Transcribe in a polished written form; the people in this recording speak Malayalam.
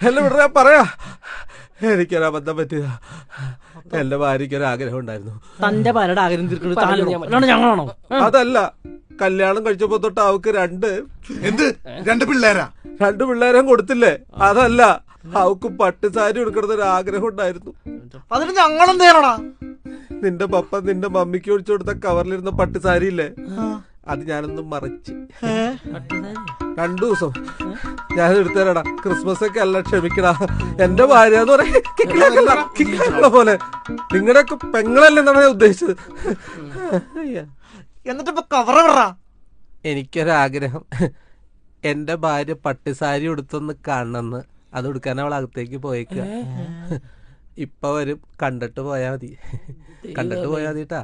എല്ലാം വിടരാ പറയാ. എനിക്കൊരു അബദ്ധം പറ്റിയതാ. എന്റെ ഭാര്യയ്ക്കൊരു ആഗ്രഹം ഉണ്ടായിരുന്നു. തന്റെ ഭാര്യയുടെ ആഗ്രഹം തീർക്കുന്നത് ഞങ്ങളാണോ? അതല്ല, കല്യാണം കഴിച്ചപ്പോ തൊട്ട് അവക്ക് രണ്ട് പിള്ളേരാ? 2 പിള്ളേരും കൊടുത്തില്ലേ? അതല്ല, അവക്ക് പട്ടുസാരി എടുക്കണമെന്ന് ഒരു ആഗ്രഹം ഉണ്ടായിരുന്നു. അതിന് ഞങ്ങളെന്ത് ചെയ്യണടാ? നിന്റെ പപ്പ നിന്റെ മമ്മിക്ക് ഒഴിച്ചു കൊടുത്ത കവറിലിരുന്ന പട്ടുസാരി ഇല്ലേ, അത് ഞാനൊന്ന് മറിച്ച് 2 ദിവസം ഞാൻ എടുത്തരാടാ. ക്രിസ്മസ് ഒക്കെ അല്ല, ക്ഷമിക്കടാ. എന്റെ ഭാര്യ എന്ന് പറയാ പോലെ നിങ്ങളുടെ ഒക്കെ പെങ്ങളല്ലെന്നാണ് ഞാൻ ഉദ്ദേശിച്ചത്. എന്നിട്ടിപ്പോ കവറ് വിടറാ. എനിക്കൊരാഗ്രഹം, എന്റെ ഭാര്യ പട്ടുസാരി ഉടുത്തൊന്ന് കാണണമെന്ന്. അത് ഉടുക്കാൻ അവൾ അകത്തേക്ക് പോയേക്കുക. ഇപ്പൊ വരും, കണ്ടിട്ട് പോയാ മതി. കണ്ടിട്ട് പോയാ മതിട്ടാ.